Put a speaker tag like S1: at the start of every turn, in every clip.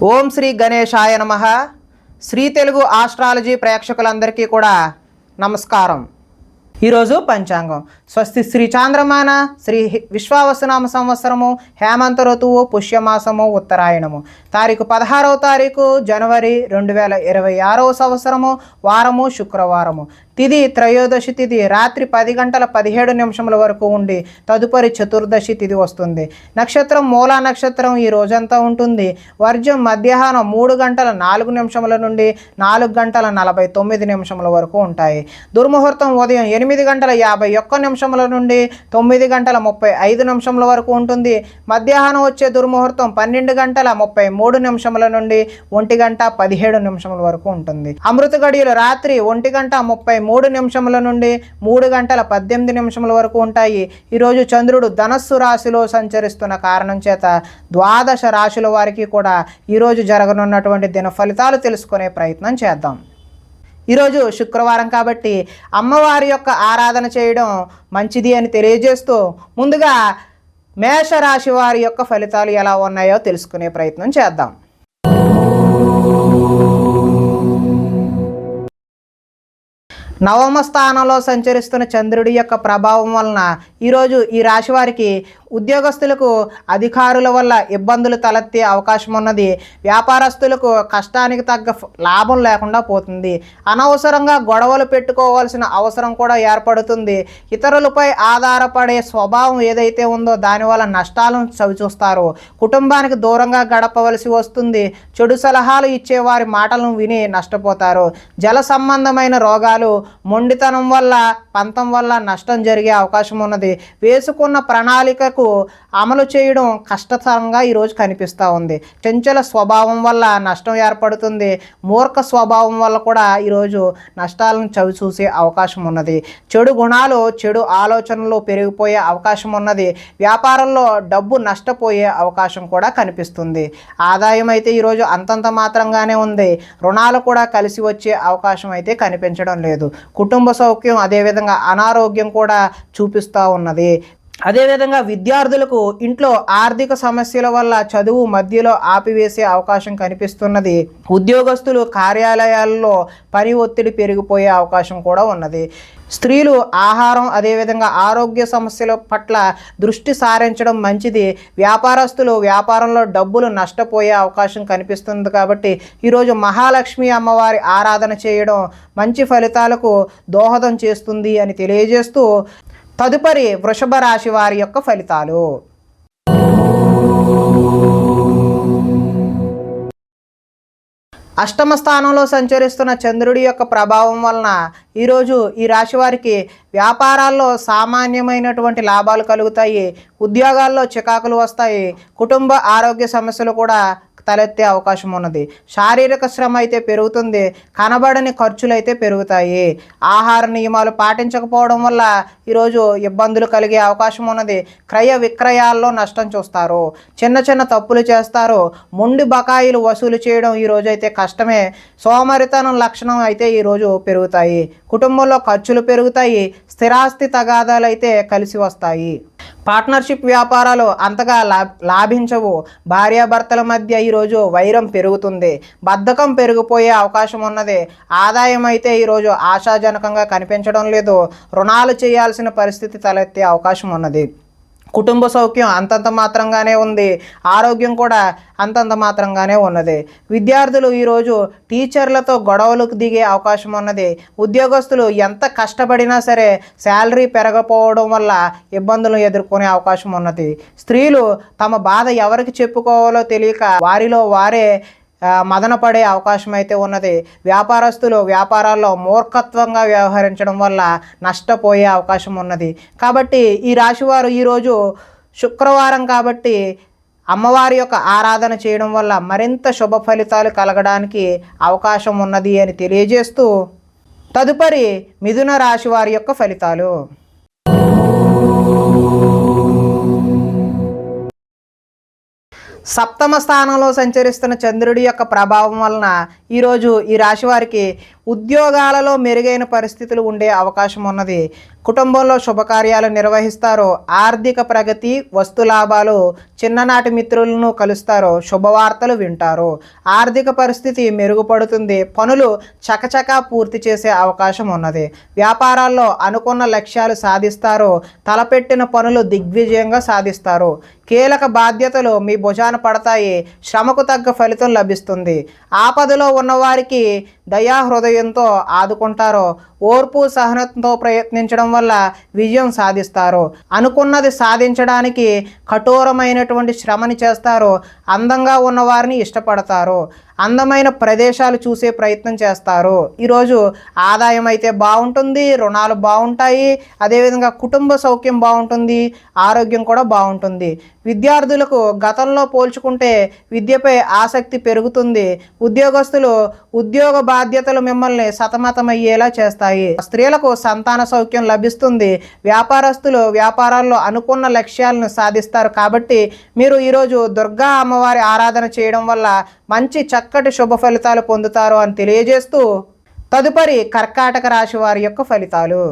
S1: ఓం శ్రీ గణేశాయ నమః. శ్రీ తెలుగు ఆస్ట్రాలజీ ప్రేక్షకులందరికీ కూడా నమస్కారం. ఈరోజు పంచాంగం స్వస్తి శ్రీ చాంద్రమాన శ్రీ విశ్వావసునామ సంవత్సరము హేమంత ఋతువు పుష్యమాసము ఉత్తరాయణము తారీఖు 16వ తారీఖు జనవరి 2026 సంవత్సరము వారము శుక్రవారము తిథి త్రయోదశి తిథి రాత్రి 10:17 వరకు ఉండి తదుపరి చతుర్దశి తిథి వస్తుంది. నక్షత్రం మూలా నక్షత్రం ఈ రోజంతా ఉంటుంది. వర్జం మధ్యాహ్నం 3:04 నుండి 4:49 వరకు ఉంటాయి. దుర్ముహూర్తం ఉదయం 8:51 నుండి 9:35 వరకు ఉంటుంది. మధ్యాహ్నం వచ్చే దుర్ముహూర్తం 12:33 నుండి 1:17 వరకు ఉంటుంది. అమృత గడియలు రాత్రి 1:33 నుండి 3:18 వరకు ఉంటాయి. ఈరోజు చంద్రుడు ధనస్సు రాశిలో సంచరిస్తున్న కారణం చేత ద్వాదశ రాశుల వారికి కూడా ఈరోజు జరగనున్నటువంటి దిన ఫలితాలు తెలుసుకునే ప్రయత్నం చేద్దాం. ఈరోజు శుక్రవారం కాబట్టి అమ్మవారి యొక్క ఆరాధన చేయడం మంచిది అని తెలియజేస్తూ ముందుగా మేషరాశి వారి యొక్క ఫలితాలు ఎలా ఉన్నాయో తెలుసుకునే ప్రయత్నం చేద్దాం. నవమ స్థానంలో సంచరిస్తున్న చంద్రుడి యొక్క ప్రభావం వలన ఈరోజు ఈ రాశి వారికి ఉద్యోగస్తులకు అధికారుల వల్ల ఇబ్బందులు తలెత్తే అవకాశం ఉన్నది. వ్యాపారస్తులకు కష్టానికి తగ్గ లాభం లేకుండా పోతుంది. అనవసరంగా గొడవలు పెట్టుకోవాల్సిన అవసరం కూడా ఏర్పడుతుంది. ఇతరులపై ఆధారపడే స్వభావం ఏదైతే ఉందో దానివల్ల నష్టాలను చవిచూస్తారు. కుటుంబానికి దూరంగా గడపవలసి వస్తుంది. చెడు సలహాలు ఇచ్చేవారి మాటలను విని నష్టపోతారు. జల సంబంధమైన రోగాలు, మొండితనం వల్ల పంతం వల్ల నష్టం జరిగే అవకాశం ఉన్నది. వేసుకున్న ప్రణాళికకు అమలు చేయడం కష్టతరంగా ఈరోజు కనిపిస్తూ ఉంది. చంచల స్వభావం వల్ల నష్టం ఏర్పడుతుంది. మూర్ఖ స్వభావం వల్ల కూడా ఈరోజు నష్టాలను చవిచూసే అవకాశం ఉన్నది. చెడు గుణాలు, చెడు ఆలోచనలు పెరిగిపోయే అవకాశం ఉన్నది. వ్యాపారంలో డబ్బు నష్టపోయే అవకాశం కూడా కనిపిస్తుంది. ఆదాయం అయితే ఈరోజు అంతంత మాత్రంగానే ఉంది. రుణాలు కూడా కలిసి వచ్చే అవకాశం అయితే కనిపించడం లేదు. కుటుంబ సౌఖ్యం అదేవిధంగా అనారోగ్యం కూడా చూపిస్తూ ఉన్నది. అదేవిధంగా విద్యార్థులకు ఇంట్లో ఆర్థిక సమస్యల వల్ల చదువు మధ్యలో ఆపివేసే అవకాశం కనిపిస్తున్నది. ఉద్యోగస్తులు కార్యాలయాల్లో పని ఒత్తిడి పెరిగిపోయే అవకాశం కూడా ఉన్నది. స్త్రీలు ఆహారం అదేవిధంగా ఆరోగ్య సమస్యల పట్ల దృష్టి సారించడం మంచిది. వ్యాపారస్తులు వ్యాపారంలో డబ్బులు నష్టపోయే అవకాశం కనిపిస్తుంది. కాబట్టి ఈరోజు మహాలక్ష్మి అమ్మవారి ఆరాధన చేయడం మంచి ఫలితాలకు దోహదం చేస్తుంది అని తెలియజేస్తూ తదుపరి వృషభ రాశి వారి యొక్క ఫలితాలు. అష్టమ స్థానంలో సంచరిస్తున్న చంద్రుడి యొక్క ప్రభావం వలన ఈరోజు ఈ రాశి వారికి వ్యాపారాల్లో సామాన్యమైనటువంటి లాభాలు కలుగుతాయి. ఉద్యోగాల్లో చికాకులు వస్తాయి. కుటుంబ ఆరోగ్య సమస్యలు కూడా తలెత్తే అవకాశం ఉన్నది. శారీరక శ్రమ అయితే పెరుగుతుంది. కనబడని ఖర్చులు అయితే పెరుగుతాయి. ఆహార నియమాలు పాటించకపోవడం వల్ల ఈరోజు ఇబ్బందులు కలిగే అవకాశం ఉన్నది. క్రయ విక్రయాల్లో నష్టం చూస్తారు. చిన్న చిన్న తప్పులు చేస్తారు. మొండి బకాయిలు వసూలు చేయడం ఈరోజు అయితే కష్టమే. సోమరితనం లక్షణం అయితే ఈరోజు పెరుగుతాయి. కుటుంబంలో ఖర్చులు పెరుగుతాయి. స్థిరాస్తి తగాదాలు అయితే కలిసి వస్తాయి. పార్ట్నర్షిప్ వ్యాపారాలు అంతగా లాభించవు. భార్యాభర్తల మధ్య ఈరోజు వైరం పెరుగుతుంది. బద్ధకం పెరిగిపోయే అవకాశం ఉన్నది. ఆదాయం అయితే ఈరోజు ఆశాజనకంగా కనిపించడం లేదు. రుణాలు చేయాల్సిన పరిస్థితి తలెత్తే అవకాశం ఉన్నది. కుటుంబ సౌఖ్యం అంతంత మాత్రంగానే ఉంది. ఆరోగ్యం కూడా అంతంత మాత్రంగానే ఉన్నది. విద్యార్థులు ఈరోజు టీచర్లతో గొడవలకు దిగే అవకాశం ఉన్నది. ఉద్యోగస్తులు ఎంత కష్టపడినా సరే శాలరీ పెరగకపోవడం వల్ల ఇబ్బందులు ఎదుర్కొనే అవకాశం ఉన్నది. స్త్రీలు తమ బాధ ఎవరికి చెప్పుకోవాలో తెలియక వారిలో వారే మదన పడే అవకాశం అయితే ఉన్నది. వ్యాపారస్తులు వ్యాపారాల్లో మూర్ఖత్వంగా వ్యవహరించడం వల్ల నష్టపోయే అవకాశం ఉన్నది. కాబట్టి ఈ రాశివారు ఈరోజు శుక్రవారం కాబట్టి అమ్మవారి యొక్క ఆరాధన చేయడం వల్ల మరింత శుభ ఫలితాలు కలగడానికి అవకాశం ఉన్నది అని తెలియజేస్తూ తదుపరి మిథున రాశి వారి యొక్క ఫలితాలు. సప్తమ స్థానంలో సంచరిస్తున్న చంద్రుడి యొక్క ప్రభావం వలన ఈరోజు ఈ రాశి వారికి ఉద్యోగాలలో మెరుగైన పరిస్థితులు ఉండే అవకాశం ఉన్నది. కుటుంబంలో శుభకార్యాలు నిర్వహిస్తారు. ఆర్థిక ప్రగతి, వస్తు లాభాలు, చిన్ననాటి మిత్రులను కలుస్తారు. శుభవార్తలు వింటారు. ఆర్థిక పరిస్థితి మెరుగుపడుతుంది. పనులు చకచకా పూర్తి చేసే అవకాశం ఉన్నది. వ్యాపారాల్లో అనుకున్న లక్ష్యాలు సాధిస్తారు. తలపెట్టిన పనులు దిగ్విజయంగా సాధిస్తారు. కీలక బాధ్యతలు మీ భుజాన పడతాయి. శ్రమకు తగ్గ ఫలితం లభిస్తుంది. ఆపదలో ఉన్నవారికి దయాహృదయంతో ఆదుకుంటారు. ఓర్పు సహనంతో ప్రయత్నించడం వల్ల విజయం సాధిస్తారు. అనుకున్నది సాధించడానికి కఠోరమైనటువంటి శ్రమని చేస్తారు. అందంగా ఉన్నవారిని ఇష్టపడతారు. అందమైన ప్రదేశాలు చూసే ప్రయత్నం చేస్తారు. ఈరోజు ఆదాయం అయితే బాగుంటుంది. రుణాలు బాగుంటాయి. అదేవిధంగా కుటుంబ సౌఖ్యం బాగుంటుంది. ఆరోగ్యం కూడా బాగుంటుంది. విద్యార్థులకు గతంలో పోల్చుకుంటే విద్యపై ఆసక్తి పెరుగుతుంది. ఉద్యోగస్తులు ఉద్యోగ బాధ్యతలు మిమ్మల్ని సతమతమయ్యేలా చేస్తాయి. స్త్రీలకు సంతాన సౌఖ్యం లభిస్తుంది. వ్యాపారస్తులు వ్యాపారాల్లో అనుకున్న లక్ష్యాలను సాధిస్తారు. కాబట్టి మీరు ఈరోజు దుర్గా అమ్మవారి ఆరాధన చేయడం వల్ల మంచి చక్కటి శుభ ఫలితాలు పొందుతారు అని తెలియజేస్తూ తదుపరి కర్కాటక రాశి వారి యొక్క ఫలితాలు.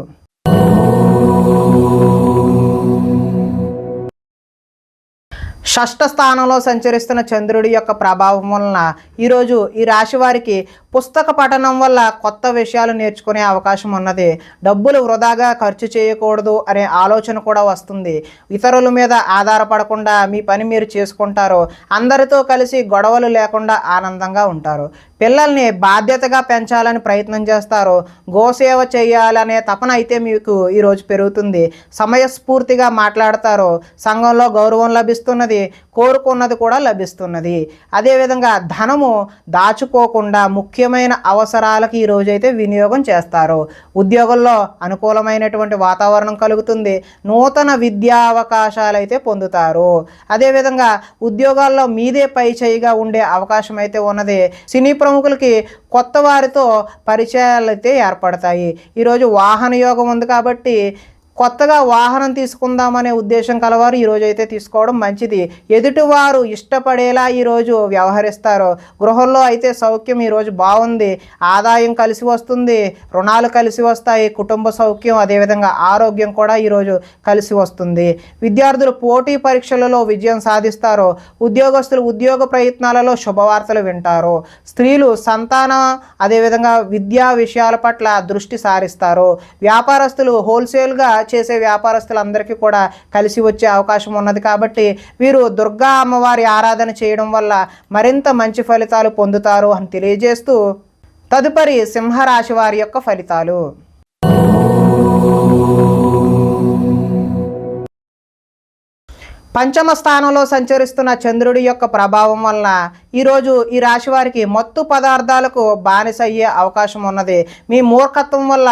S1: షష్ఠ స్థానంలో సంచరిస్తున్న చంద్రుడి యొక్క ప్రభావం వలన ఈరోజు ఈ రాశి వారికి పుస్తక పఠనం వల్ల కొత్త విషయాలు నేర్చుకునే అవకాశం ఉన్నది. డబ్బులు వృధాగా ఖర్చు చేయకూడదు అనే ఆలోచన కూడా వస్తుంది. ఇతరుల మీద ఆధారపడకుండా మీ పని మీరు చేసుకుంటారు. అందరితో కలిసి గొడవలు లేకుండా ఆనందంగా ఉంటారు. పిల్లల్ని బాధ్యతగా పెంచాలని ప్రయత్నం చేస్తారు. గోసేవ చేయాలనే తపన అయితే మీకు ఈరోజు పెరుగుతుంది. సమయస్ఫూర్తిగా మాట్లాడతారు. సంఘంలో గౌరవం లభిస్తున్నది. కోరుకున్నది కూడా లభిస్తున్నది. అదేవిధంగా ధనము దాచుకోకుండా ముఖ్యమైన అవసరాలకు ఈ రోజైతే వినియోగం చేస్తారు. ఉద్యోగంలో అనుకూలమైనటువంటి వాతావరణం కలుగుతుంది. నూతన విద్యా అవకాశాలు అయితే పొందుతారు. అదేవిధంగా ఉద్యోగాల్లో మీదే పై చేయిగా ఉండే అవకాశం అయితే ఉన్నది. సినీ ప్రముఖులకి కొత్త వారితో పరిచయాలు అయితే ఏర్పడతాయి. ఈరోజు వాహన యోగం ఉంది కాబట్టి కొత్తగా వాహనం తీసుకుందామనే ఉద్దేశం కలవారు ఈరోజు అయితే తీసుకోవడం మంచిది. ఎదుటివారు ఇష్టపడేలా ఈరోజు వ్యవహరిస్తారు. గృహంలో అయితే సౌఖ్యం ఈరోజు బాగుంది. ఆదాయం కలిసి వస్తుంది. రుణాలు కలిసి వస్తాయి. కుటుంబ సౌఖ్యం అదేవిధంగా ఆరోగ్యం కూడా ఈరోజు కలిసి వస్తుంది. విద్యార్థులు పోటీ పరీక్షలలో విజయం సాధిస్తారు. ఉద్యోగస్తులు ఉద్యోగ ప్రయత్నాలలో శుభవార్తలు వింటారు. స్త్రీలు సంతానం అదేవిధంగా విద్యా విషయాల పట్ల దృష్టి సారిస్తారు. వ్యాపారస్తులు హోల్సేల్గా చేసే వ్యాపారస్తులందరికీ కూడా కలిసి వచ్చే అవకాశం ఉన్నది. కాబట్టి వీరు దుర్గా అమ్మవారి ఆరాధన చేయడం వల్ల మరింత మంచి ఫలితాలు పొందుతారు అని తెలియజేస్తూ తదుపరి సింహరాశి వారి యొక్క ఫలితాలు. పంచమ స్థానంలో సంచరిస్తున్న చంద్రుడి యొక్క ప్రభావం వలన ఈరోజు ఈ రాశి వారికి మత్తు పదార్థాలకు బానిస అయ్యే అవకాశం ఉన్నది. మీ మూర్ఖత్వం వల్ల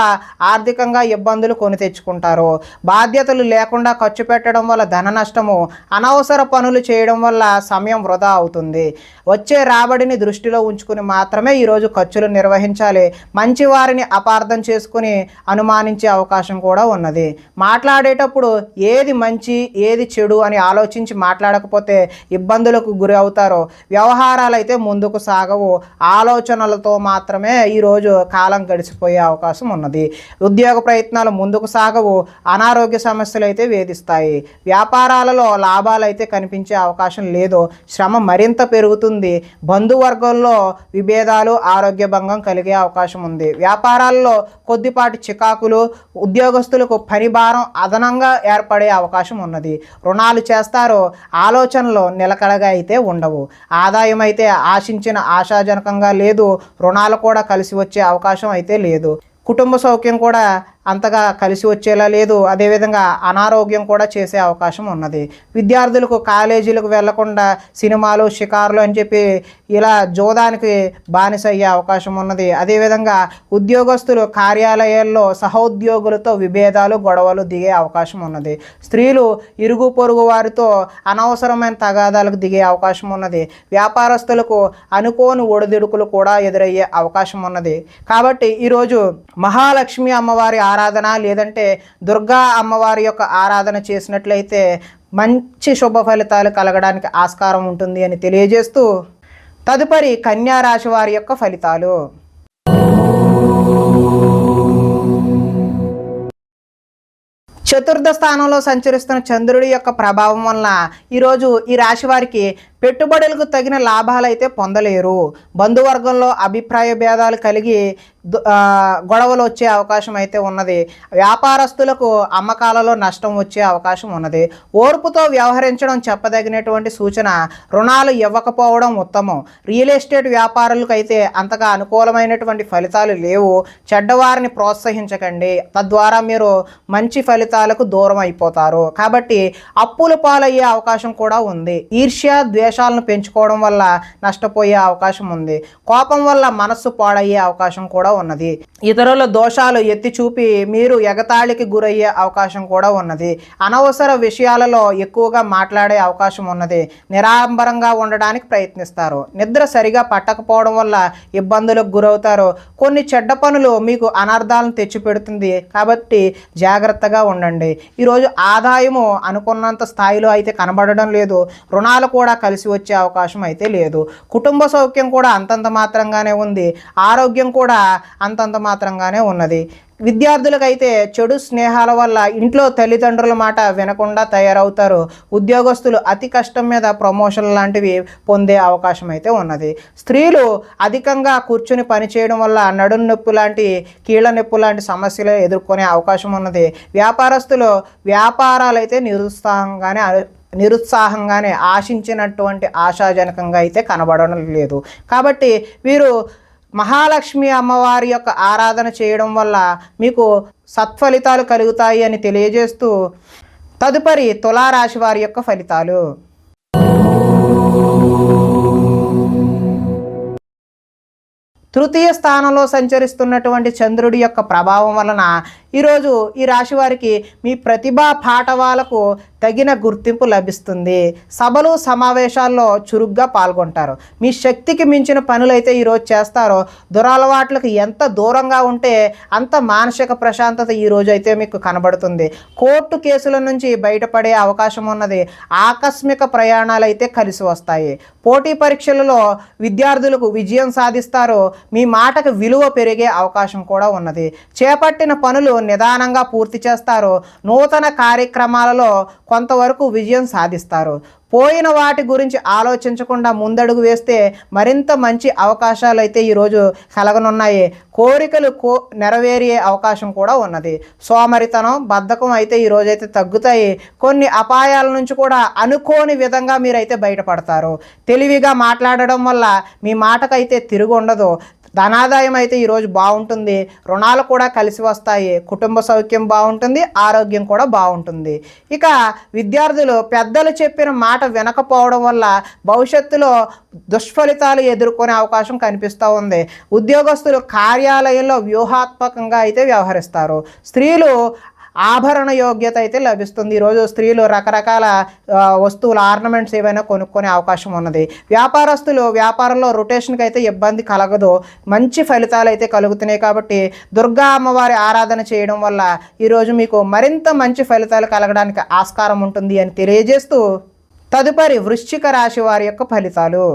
S1: ఆర్థికంగా ఇబ్బందులు కొని తెచ్చుకుంటారు. బాధ్యతలు లేకుండా ఖర్చు పెట్టడం వల్ల ధన నష్టము, అనవసర పనులు చేయడం వల్ల సమయం వృధా అవుతుంది. వచ్చే రాబడిని దృష్టిలో ఉంచుకుని మాత్రమే ఈరోజు ఖర్చులు నిర్వహించాలి. మంచి వారిని అపార్థం చేసుకుని అనుమానించే అవకాశం కూడా ఉన్నది. మాట్లాడేటప్పుడు ఏది మంచి ఏది చెడు అని ఆలోచించి మాట్లాడకపోతే ఇబ్బందులకు గురి అవుతారు. వ్యవహారాలు అయితే ముందుకు సాగవు. ఆలోచనలతో మాత్రమే ఈరోజు కాలం గడిచిపోయే అవకాశం ఉన్నది. ఉద్యోగ ప్రయత్నాలు ముందుకు సాగవు. అనారోగ్య సమస్యలు అయితే వేధిస్తాయి. వ్యాపారాలలో లాభాలు అయితే కనిపించే అవకాశం లేదు. శ్రమ మరింత పెరుగుతుంది. బంధువర్గంలో విభేదాలు, ఆరోగ్య భంగం కలిగే అవకాశం ఉంది. వ్యాపారాల్లో కొద్దిపాటి చికాకులు, ఉద్యోగస్తులకు పని భారం అదనంగా ఏర్పడే అవకాశం ఉన్నది. రుణాలు చేస్తారో ఆలోచనలు నిలకడగా అయితే ఉండవు. ఆదాయం అయితే ఆశించిన ఆశాజనకంగా లేదు. రుణాలు కూడా కలిసి వచ్చే అవకాశం అయితే లేదు. కుటుంబ సౌఖ్యం కూడా అంతగా కలిసి వచ్చేలా లేదు. అదేవిధంగా అనారోగ్యం కూడా చేసే అవకాశం ఉన్నది. విద్యార్థులకు కాలేజీలకు వెళ్లకుండా సినిమాలు, షికారులు అని చెప్పి ఇలా జోదానికి బానిస అయ్యే అవకాశం ఉన్నది. అదేవిధంగా ఉద్యోగస్తులు కార్యాలయాల్లో సహోద్యోగులతో విభేదాలు, గొడవలు దిగే అవకాశం ఉన్నది. స్త్రీలు ఇరుగు పొరుగు వారితో అనవసరమైన తగాదాలకు దిగే అవకాశం ఉన్నది. వ్యాపారస్తులకు అనుకోని ఒడిదుడుకులు కూడా ఎదురయ్యే అవకాశం ఉన్నది. కాబట్టి ఈరోజు మహాలక్ష్మి అమ్మవారి ఆరాధన లేదంటే దుర్గా అమ్మవారి యొక్క ఆరాధన చేసినట్లయితే మంచి శుభ ఫలితాలు కలగడానికి ఆస్కారం ఉంటుంది అని తెలియజేస్తూ తదుపరి కన్యా రాశి వారి యొక్క ఫలితాలు. చతుర్థ స్థానంలో సంచరిస్తున్న చంద్రుడి యొక్క ప్రభావం వలన ఈరోజు ఈ రాశి వారికి పెట్టుబడులకు తగిన లాభాలు అయితే పొందలేరు. బంధువర్గంలో అభిప్రాయ భేదాలు కలిగి గొడవలు వచ్చే అవకాశం అయితే ఉన్నది. వ్యాపారస్తులకు అమ్మకాలలో నష్టం వచ్చే అవకాశం ఉన్నది. ఓర్పుతో వ్యవహరించడం చెప్పదగినటువంటి సూచన. రుణాలు ఇవ్వకపోవడం ఉత్తమం. రియల్ ఎస్టేట్ వ్యాపారులకు అయితే అంతగా అనుకూలమైనటువంటి ఫలితాలు లేవు. చెడ్డవారిని ప్రోత్సహించకండి, తద్వారా మీరు మంచి ఫలితాలకు దూరం అయిపోతారు. కాబట్టి అప్పుల పాలయ్యే అవకాశం కూడా ఉంది. ఈర్ష్య ద్వేషాలను పెంచుకోవడం వల్ల నష్టపోయే అవకాశం ఉంది. కోపం వల్ల మనస్సు పాడయ్యే అవకాశం కూడా ఉన్నది. ఇతరుల దోషాలు ఎత్తి చూపి మీరు ఎగతాళికి గురయ్యే అవకాశం కూడా ఉన్నది. అనవసర విషయాలలో ఎక్కువగా మాట్లాడే అవకాశం ఉన్నది. నిరాడంబరంగా ఉండడానికి ప్రయత్నిస్తారు. నిద్ర సరిగా పట్టకపోవడం వల్ల ఇబ్బందులకు గురవుతారు. కొన్ని చెడ్డ పనులు మీకు అనర్థాలను తెచ్చిపెడుతుంది. కాబట్టి జాగ్రత్తగా ఉండండి. ఈరోజు ఆదాయము అనుకున్నంత స్థాయిలో అయితే కనబడడం లేదు. రుణాలు కూడా కలిసి వచ్చే అవకాశం అయితే లేదు. కుటుంబ సౌఖ్యం కూడా అంతంత మాత్రంగానే ఉంది. ఆరోగ్యం కూడా అంతంత మాత్రంగానే ఉన్నది. విద్యార్థులకైతే చెడు స్నేహాల వల్ల ఇంట్లో తల్లిదండ్రుల మాట వినకుండా తయారవుతారు. ఉద్యోగస్తులు అతి కష్టం మీద ప్రమోషన్ లాంటివి పొందే అవకాశం అయితే ఉన్నది. స్త్రీలు అధికంగా కూర్చుని పనిచేయడం వల్ల నడుము నొప్పి లాంటి కీళ్ళ నొప్పి లాంటి సమస్యలు ఎదుర్కొనే అవకాశం ఉన్నది. వ్యాపారస్తులు వ్యాపారాలు అయితే నిరుత్సాహంగానే ఆశించినటువంటి ఆశాజనకంగా అయితే కనబడడం లేదు. కాబట్టి వీరు మహాలక్ష్మి అమ్మవారి యొక్క ఆరాధన చేయడం వల్ల మీకు సత్ఫలితాలు కలుగుతాయి అని తెలియజేస్తూ తదుపరి తులారాశి వారి యొక్క ఫలితాలు. తృతీయ స్థానంలో సంచరిస్తున్నటువంటి చంద్రుడి యొక్క ప్రభావం వలన ఈరోజు ఈ రాశి వారికి మీ ప్రతిభా పాఠవాలకు తగిన గుర్తింపు లభిస్తుంది. సభలు సమావేశాల్లో చురుగ్గా పాల్గొంటారు. మీ శక్తికి మించిన పనులు అయితే ఈరోజు చేస్తారో. దురలవాట్లకు ఎంత దూరంగా ఉంటే అంత మానసిక ప్రశాంతత ఈరోజు అయితే మీకు కనబడుతుంది. కోర్టు కేసుల నుంచి బయటపడే అవకాశం ఉన్నది. ఆకస్మిక ప్రయాణాలు అయితే కలిసి వస్తాయి. పోటీ పరీక్షలలో విద్యార్థులకు విజయం సాధిస్తారు. మీ మాటకు విలువ పెరిగే అవకాశం కూడా ఉన్నది. చేపట్టిన పనులు నిదానంగా పూర్తి చేస్తారు. నూతన కార్యక్రమాలలో కొంతవరకు విజయం సాధిస్తారు. పోయిన వాటి గురించి ఆలోచించకుండా ముందడుగు వేస్తే మరింత మంచి అవకాశాలు అయితే ఈరోజు కలగనున్నాయి. కోరికలు నెరవేరే అవకాశం కూడా ఉన్నది. సోమరితనం బద్ధకం అయితే ఈరోజైతే తగ్గుతాయి. కొన్ని అపాయాల నుంచి కూడా అనుకోని విధంగా మీరైతే బయటపడతారు. తెలివిగా మాట్లాడడం వల్ల మీ మాటకైతే తిరుగు ఉండదు. ధనాదాయం అయితే ఈరోజు బాగుంటుంది. రుణాలు కూడా కలిసి వస్తాయి. కుటుంబ సౌఖ్యం బాగుంటుంది. ఆరోగ్యం కూడా బాగుంటుంది. ఇక విద్యార్థులు పెద్దలు చెప్పిన మాట వినకపోవడం వల్ల భవిష్యత్తులో దుష్ఫలితాలు ఎదుర్కొనే అవకాశం కనిపిస్తూ ఉంది. ఉద్యోగస్తులు కార్యాలయంలో వ్యూహాత్మకంగా అయితే వ్యవహరిస్తారు. స్త్రీలు ఆభరణ యోగ్యత అయితే లభిస్తుంది. ఈరోజు స్త్రీలు రకరకాల వస్తువులు ఆర్నమెంట్స్ ఏవైనా కొనుక్కునే అవకాశం ఉన్నది. వ్యాపారస్తులు వ్యాపారంలో రొటేషన్కి అయితే ఇబ్బంది కలగదు. మంచి ఫలితాలు అయితే కలుగుతున్నాయి. కాబట్టి దుర్గా అమ్మవారి ఆరాధన చేయడం వల్ల ఈరోజు మీకు మరింత మంచి ఫలితాలు కలగడానికి ఆస్కారం ఉంటుంది అని తెలియజేస్తూ తదుపరి వృశ్చిక రాశి వారి యొక్క ఫలితాలు.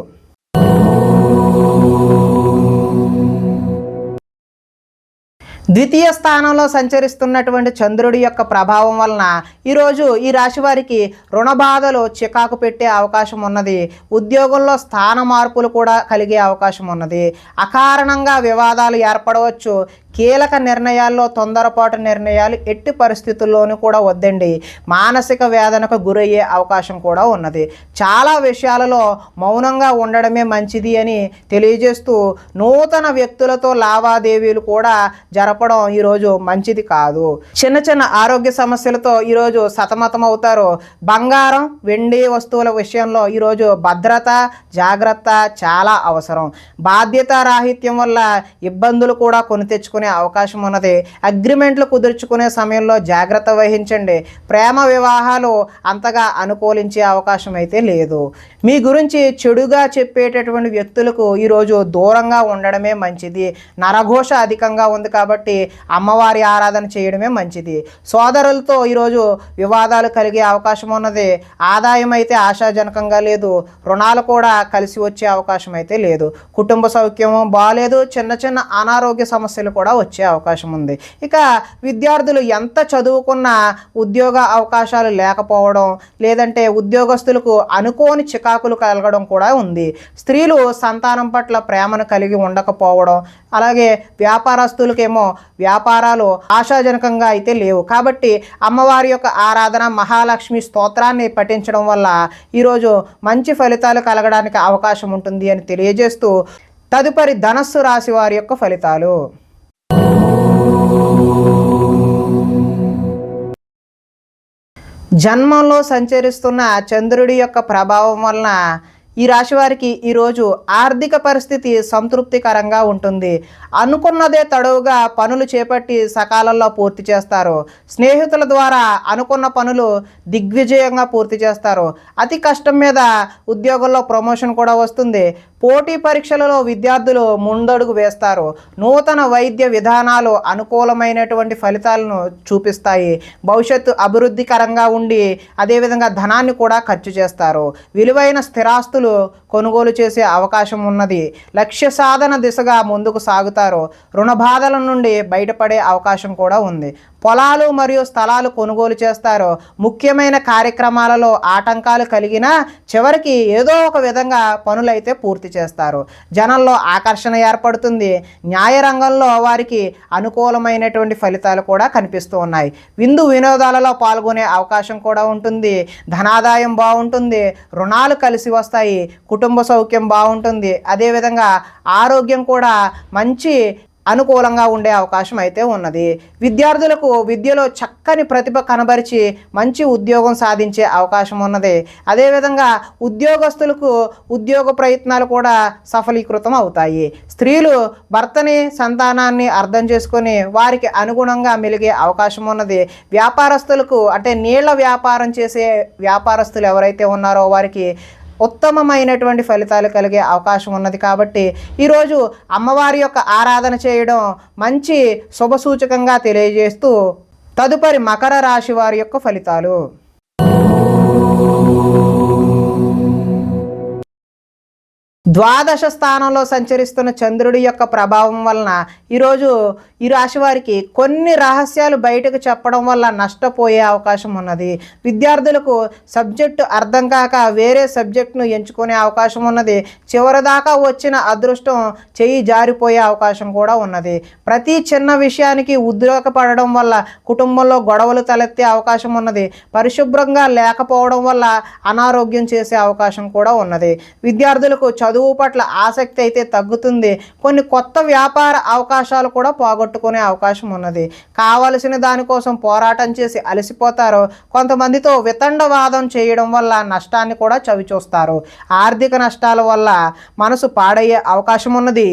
S1: ద్వితీయ స్థానంలో సంచరిస్తున్నటువంటి చంద్రుడి యొక్క ప్రభావం వలన ఈరోజు ఈ రాశి వారికి రుణ బాధలు చికాకు పెట్టే అవకాశం ఉన్నది. ఉద్యోగంలో స్థాన మార్పులు కూడా కలిగే అవకాశం ఉన్నది. అకారణంగా వివాదాలు ఏర్పడవచ్చు. కీలక నిర్ణయాల్లో తొందరపాటు నిర్ణయాలు ఎట్టి పరిస్థితుల్లోనూ కూడా వద్దండి. మానసిక వేదనకు గురయ్యే అవకాశం కూడా ఉన్నది. చాలా విషయాలలో మౌనంగా ఉండడమే మంచిది అని తెలియజేస్తూ నూతన వ్యక్తులతో లావాదేవీలు కూడా జరపడం ఈరోజు మంచిది కాదు. చిన్న చిన్న ఆరోగ్య సమస్యలతో ఈరోజు సతమతం అవుతారు. బంగారం వెండి వస్తువుల విషయంలో ఈరోజు భద్రత జాగ్రత్త చాలా అవసరం. బాధ్యతారాహిత్యం వల్ల ఇబ్బందులు కూడా కొని తెచ్చుకునే అవకాశం ఉన్నది. అగ్రిమెంట్లు కుదుర్చుకునే సమయంలో జాగ్రత్త వహించండి. ప్రేమ వివాహాలు అంతగా అనుకూలించే అవకాశం అయితే లేదు. మీ గురించి చెడుగా చెప్పేటటువంటి వ్యక్తులకు ఈరోజు దూరంగా ఉండడమే మంచిది. నరఘోష అధికంగా ఉంది కాబట్టి అమ్మవారి ఆరాధన చేయడమే మంచిది. సోదరులతో ఈరోజు వివాదాలు కలిగే అవకాశం ఉన్నది. ఆదాయం అయితే ఆశాజనకంగా లేదు. రుణాలు కూడా కలిసి వచ్చే అవకాశం అయితే లేదు. కుటుంబ సౌఖ్యము బాలేదు. చిన్న చిన్న అనారోగ్య సమస్యలు కూడా కూడా వచ్చే అవకాశం ఉంది. ఇక విద్యార్థులు ఎంత చదువుకున్నా ఉద్యోగ అవకాశాలు లేకపోవడం, లేదంటే ఉద్యోగస్తులకు అనుకోని చికాకులు కలగడం కూడా ఉంది. స్త్రీలు సంతానం పట్ల ప్రేమను కలిగి ఉండకపోవడం, అలాగే వ్యాపారస్తులకేమో వ్యాపారాలు ఆశాజనకంగా అయితే లేవు. కాబట్టి అమ్మవారి యొక్క ఆరాధన, మహాలక్ష్మి స్తోత్రాన్ని పఠించడం వల్ల ఈరోజు మంచి ఫలితాలు కలగడానికి అవకాశం ఉంటుంది అని తెలియజేస్తూ, తదుపరి ధనస్సు రాశి వారి యొక్క ఫలితాలు. జన్మంలో సంచరిస్తున్న చంద్రుడి యొక్క ప్రభావం వలన ఈ రాశి వారికి ఈరోజు ఆర్థిక పరిస్థితి సంతృప్తికరంగా ఉంటుంది. అనుకున్నదే తడవుగా పనులు చేపట్టి సకాలంలో పూర్తి చేస్తారు. స్నేహితుల ద్వారా అనుకున్న పనులు దిగ్విజయంగా పూర్తి చేస్తారు. అతి కష్టం మీద ఉద్యోగంలో ప్రమోషన్ కూడా వస్తుంది. పోటీ పరీక్షలలో విద్యార్థులు ముందడుగు వేస్తారు. నూతన వైద్య విధానాలు అనుకూలమైనటువంటి ఫలితాలను చూపిస్తాయి. భవిష్యత్తు అభివృద్ధికరంగా ఉండి అదేవిధంగా ధనాన్ని కూడా ఖర్చు చేస్తారు. విలువైన స్థిరాస్తులు కొనుగోలు చేసే అవకాశం ఉన్నది. లక్ష్య సాధన దిశగా ముందుకు సాగుతారు. రుణ బాధల నుండి బయటపడే అవకాశం కూడా ఉంది. పొలాలు మరియు స్థలాలు కొనుగోలు చేస్తారు. ముఖ్యమైన కార్యక్రమాలలో ఆటంకాలు కలిగినా చివరికి ఏదో ఒక విధంగా పనులైతే పూర్తి చేస్తారు. జనంలో ఆకర్షణ ఏర్పడుతుంది. న్యాయ రంగంలో వారికి అనుకూలమైనటువంటి ఫలితాలు కూడా కనిపిస్తూ ఉన్నాయి. విందు వినోదాలలో పాల్గొనే అవకాశం కూడా ఉంటుంది. ధనాదాయం బాగుంటుంది. రుణాలు కలిసి వస్తాయి. కుటుంబ సౌఖ్యం బాగుంటుంది. అదేవిధంగా ఆరోగ్యం కూడా మంచి అనుకూలంగా ఉండే అవకాశం అయితే ఉన్నది. విద్యార్థులకు విద్యలో చక్కని ప్రతిభ కనబరిచి మంచి ఉద్యోగం సాధించే అవకాశం ఉన్నది. అదేవిధంగా ఉద్యోగస్తులకు ఉద్యోగ ప్రయత్నాలు కూడా సఫలీకృతం అవుతాయి. స్త్రీలు భర్తని, సంతానాన్ని అర్థం చేసుకొని వారికి అనుగుణంగా మెలిగే అవకాశం ఉన్నది. వ్యాపారస్తులకు అంటే నీళ్ల వ్యాపారం చేసే వ్యాపారస్తులు ఎవరైతే ఉన్నారో వారికి ఉత్తమమైనటువంటి ఫలితాలు కలిగే అవకాశం ఉన్నది. కాబట్టి ఈరోజు అమ్మవారి యొక్క ఆరాధన చేయడం మంచి శుభసూచకంగా తెలియజేస్తూ, తదుపరి మకర రాశి వారి యొక్క ఫలితాలు. ద్వాదశ స్థానంలో సంచరిస్తున్న చంద్రుడి యొక్క ప్రభావం వలన ఈరోజు ఈ రాశి వారికి కొన్ని రహస్యాలు బయటకు చెప్పడం వల్ల నష్టపోయే అవకాశం ఉన్నది. విద్యార్థులకు సబ్జెక్టు అర్థం కాక వేరే సబ్జెక్టును ఎంచుకునే అవకాశం ఉన్నది. చివరిదాకా వచ్చిన అదృష్టం చెయ్యి జారిపోయే అవకాశం కూడా ఉన్నది. ప్రతి చిన్న విషయానికి ఉద్రేకపడడం వల్ల కుటుంబంలో గొడవలు తలెత్తే అవకాశం ఉన్నది. పరిశుభ్రంగా లేకపోవడం వల్ల అనారోగ్యం చేసే అవకాశం కూడా ఉన్నది. విద్యార్థులకు చదువు పట్ల ఆసక్తి అయితే తగ్గుతుంది. కొన్ని కొత్త వ్యాపార అవకాశాలు కూడా పోగొట్టుకునే అవకాశం ఉన్నది. కావలసిన దానికోసం పోరాటం చేసి అలసిపోతారు. కొంతమందితో వితండవాదం చేయడం వల్ల నష్టాన్ని కూడా చవిచూస్తారు. ఆర్థిక నష్టాల వల్ల మనసు పాడయ్యే అవకాశం ఉన్నది.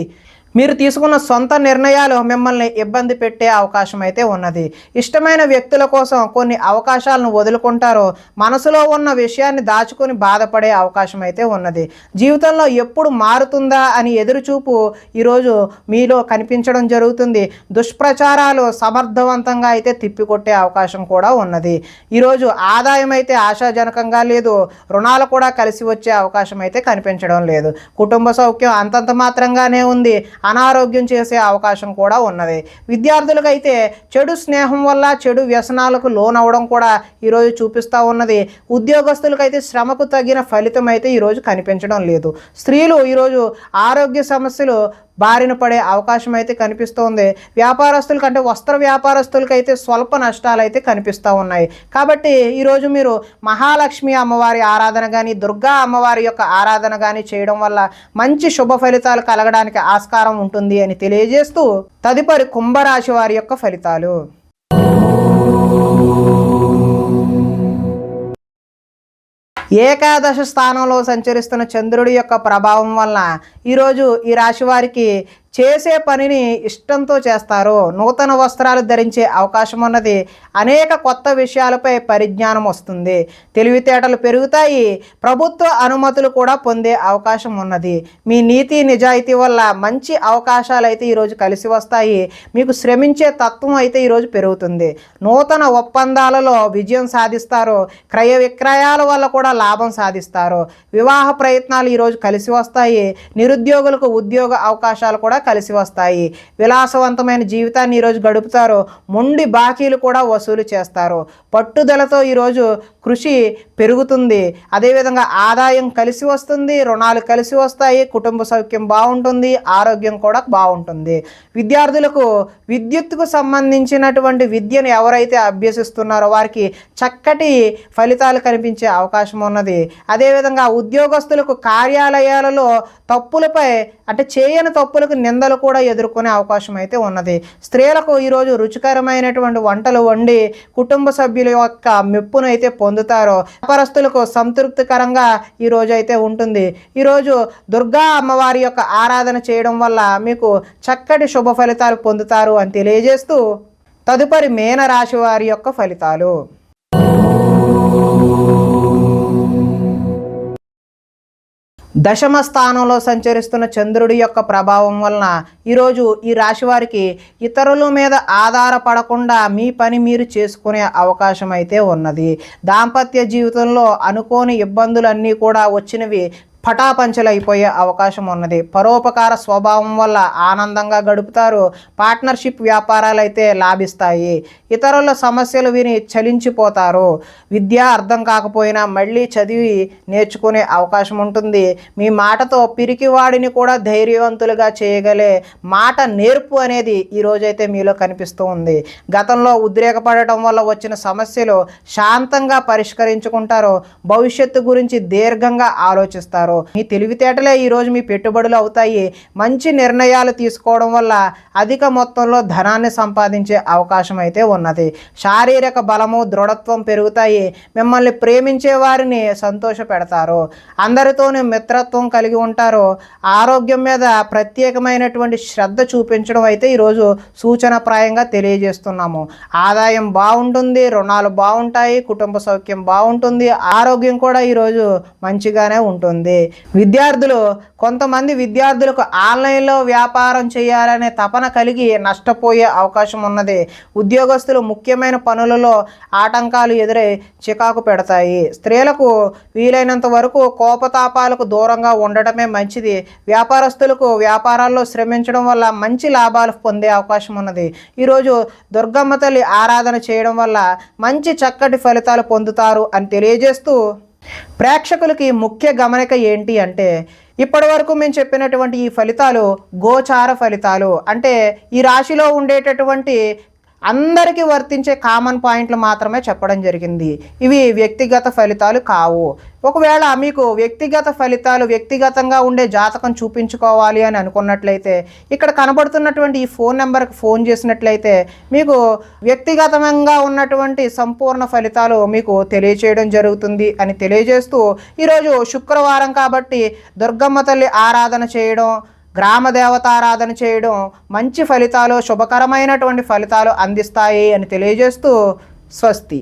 S1: మీరు తీసుకున్న సొంత నిర్ణయాలు మిమ్మల్ని ఇబ్బంది పెట్టే అవకాశం అయితే ఉన్నది. ఇష్టమైన వ్యక్తుల కోసం కొన్ని అవకాశాలను వదులుకుంటారు. మనసులో ఉన్న విషయాన్ని దాచుకొని బాధపడే అవకాశం అయితే ఉన్నది. జీవితంలో ఎప్పుడు మారుతుందా అని ఎదురుచూపు ఈరోజు మీలో కనిపించడం జరుగుతుంది. దుష్ప్రచారాలు సమర్థవంతంగా అయితే తిప్పికొట్టే అవకాశం కూడా ఉన్నది. ఈరోజు ఆదాయం అయితే ఆశాజనకంగా లేదు. రుణాలు కూడా కలిసి వచ్చే అవకాశం అయితే కనిపించడం లేదు. కుటుంబ సౌఖ్యం అంతంత మాత్రంగానే ఉంది. అనారోగ్యం చేసే అవకాశం కూడా ఉన్నది. విద్యార్థులకైతే చెడు స్నేహం వల్ల చెడు వ్యసనాలకు లోనవడం కూడా ఈరోజు చూపిస్తూ ఉన్నది. ఉద్యోగస్తులకైతే శ్రమకు తగిన ఫలితం అయితే ఈరోజు కనిపించడం లేదు. స్త్రీలు ఈరోజు ఆరోగ్య సమస్యలు బారిన పడే అవకాశం అయితే కనిపిస్తోంది. వ్యాపారస్తులకి అంటే వస్త్ర వ్యాపారస్తులకైతే స్వల్ప నష్టాలు అయితే కనిపిస్తూ ఉన్నాయి. కాబట్టి ఈరోజు మీరు మహాలక్ష్మి అమ్మవారి ఆరాధన కానీ, దుర్గా అమ్మవారి యొక్క ఆరాధన కానీ చేయడం వల్ల మంచి శుభ ఫలితాలు కలగడానికి ఆస్కారం ఉంటుంది అని తెలియజేస్తూ, తదుపరి కుంభరాశి వారి యొక్క ఫలితాలు. ఏకాదశ స్థానంలో సంచరిస్తున్న చంద్రుడి యొక్క ప్రభావం వలన ఈరోజు ఈ రాశి వారికి చేసే పనిని ఇష్టంతో చేస్తారు. నూతన వస్త్రాలు ధరించే అవకాశం ఉన్నది. అనేక కొత్త విషయాలపై పరిజ్ఞానం వస్తుంది. తెలివితేటలు పెరుగుతాయి. ప్రభుత్వ అనుమతులు కూడా పొందే అవకాశం ఉన్నది. మీ నీతి నిజాయితీ వల్ల మంచి అవకాశాలు అయితే ఈరోజు కలిసి వస్తాయి. మీకు శ్రమించే తత్వం అయితే ఈరోజు పెరుగుతుంది. నూతన ఒప్పందాలలో విజయం సాధిస్తారు. క్రయ విక్రయాల వల్ల కూడా లాభం సాధిస్తారు. వివాహ ప్రయత్నాలు ఈరోజు కలిసి వస్తాయి. నిరుద్యోగులకు ఉద్యోగ అవకాశాలు కూడా కలిసి వస్తాయి. విలాసవంతమైన జీవితాన్ని ఈరోజు గడుపుతారు. మొండి బాకీలు కూడా వసూలు చేస్తారు. పట్టుదలతో ఈరోజు కృషి పెరుగుతుంది. అదేవిధంగా ఆదాయం కలిసి వస్తుంది, రుణాలు కలిసి వస్తాయి, కుటుంబ సౌఖ్యం బాగుంటుంది, ఆరోగ్యం కూడా బాగుంటుంది. విద్యార్థులకు విద్యుత్తుకు సంబంధించినటువంటి విద్యను ఎవరైతే అభ్యసిస్తున్నారో వారికి చక్కటి ఫలితాలు కనిపించే అవకాశం ఉన్నది. అదేవిధంగా ఉద్యోగస్తులకు కార్యాలయాలలో తప్పులపై అంటే చేయని తప్పులకు నిందలు కూడా ఎదుర్కొనే అవకాశం అయితే ఉన్నది. స్త్రీలకు ఈరోజు రుచికరమైనటువంటి వంటలు వండి కుటుంబ సభ్యుల యొక్క మెప్పును అయితే పొందుతారో. వ్యాపారస్తులకు సంతృప్తికరంగా ఈరోజు అయితే ఉంటుంది. ఈరోజు దుర్గా అమ్మవారి యొక్క ఆరాధన చేయడం వల్ల మీకు చక్కటి శుభ ఫలితాలు పొందుతారు అని తెలియజేస్తూ తదుపరి మీనరాశి వారి యొక్క ఫలితాలు. దశమ స్థానంలో సంచరిస్తున్న చంద్రుడి యొక్క ప్రభావం వలన ఈరోజు ఈ రాశి వారికి ఇతరుల మీద ఆధారపడకుండా మీ పని మీరు చేసుకునే అవకాశం అయితే ఉన్నది. దాంపత్య జీవితంలో అనుకోని ఇబ్బందులన్నీ కూడా వచ్చినవి పటాపంచలైపోయే అవకాశం ఉన్నది. పరోపకార స్వభావం వల్ల ఆనందంగా గడుపుతారు. పార్ట్నర్షిప్ వ్యాపారాలు అయితే లాభిస్తాయి. ఇతరుల సమస్యలు విని చలించిపోతారు. విద్య అర్థం కాకపోయినా మళ్ళీ చదివి నేర్చుకునే అవకాశం ఉంటుంది. మీ మాటతో పిరికివాడిని కూడా ధైర్యవంతులుగా చేయగలే మాట నేర్పు అనేది ఈరోజైతే మీలో కనిపిస్తూ ఉంది. గతంలో ఉద్రేకపడటం వల్ల వచ్చిన సమస్యలు శాంతంగా పరిష్కరించుకుంటారు. భవిష్యత్తు గురించి దీర్ఘంగా ఆలోచిస్తారు. మీ తెలివితేటలే ఈరోజు మీ పెట్టుబడులు అవుతాయి. మంచి నిర్ణయాలు తీసుకోవడం వల్ల అధిక మొత్తంలో ధనాన్ని సంపాదించే అవకాశం అయితే ఉన్నది. శారీరక బలము దృఢత్వం పెరుగుతాయి. మిమ్మల్ని ప్రేమించే వారిని సంతోష పెడతారు. అందరితోనూ మిత్రత్వం కలిగి ఉంటారు. ఆరోగ్యం మీద ప్రత్యేకమైనటువంటి శ్రద్ధ చూపించడం అయితే ఈరోజు సూచనప్రాయంగా తెలియజేస్తున్నాము. ఆదాయం బాగుంటుంది, రుణాలు బాగుంటాయి, కుటుంబ సౌఖ్యం బాగుంటుంది, ఆరోగ్యం కూడా ఈరోజు మంచిగానే ఉంటుంది. కొంతమంది విద్యార్థులకు ఆన్లైన్లో వ్యాపారం చేయాలనే తపన కలిగి నష్టపోయే అవకాశం ఉన్నది. ఉద్యోగస్తులు ముఖ్యమైన పనులలో ఆటంకాలు ఎదురై చికాకు పెడతాయి. స్త్రీలకు వీలైనంత వరకు కోపతాపాలకు దూరంగా ఉండటమే మంచిది. వ్యాపారస్తులకు వ్యాపారాల్లో శ్రమించడం వల్ల మంచి లాభాలు పొందే అవకాశం ఉన్నది. ఈరోజు దుర్గమ్మ తల్లి ఆరాధన చేయడం వల్ల మంచి చక్కటి ఫలితాలు పొందుతారు అని తెలియజేస్తూ ప్రేక్షకులకి ముఖ్య గమనిక ఏంటి అంటే ఇప్పటి వరకు మేము చెప్పినటువంటి ఈ ఫలితాలు గోచార ఫలితాలు అంటే ఈ రాశిలో ఉండేటటువంటి అందరికీ వర్తించే కామన్ పాయింట్లు మాత్రమే చెప్పడం జరిగింది. ఇవి వ్యక్తిగత ఫలితాలు కావు. ఒకవేళ మీకు వ్యక్తిగత ఫలితాలు వ్యక్తిగతంగా ఉండే జాతకం చూపించుకోవాలి అని అనుకున్నట్లయితే ఇక్కడ కనబడుతున్నటువంటి ఈ ఫోన్ నెంబర్కి ఫోన్ చేసినట్లయితే మీకు వ్యక్తిగతంగా ఉన్నటువంటి సంపూర్ణ ఫలితాలు మీకు తెలియచేయడం జరుగుతుంది అని తెలియజేస్తూ ఈరోజు శుక్రవారం కాబట్టి దుర్గమ్మ తల్లి ఆరాధన చేయడం, గ్రామ దేవతారాధన చేయడం మంచి ఫలితాలు, శుభకరమైనటువంటి ఫలితాలు అందిస్తాయి అని తెలియజేస్తూ స్వస్తి.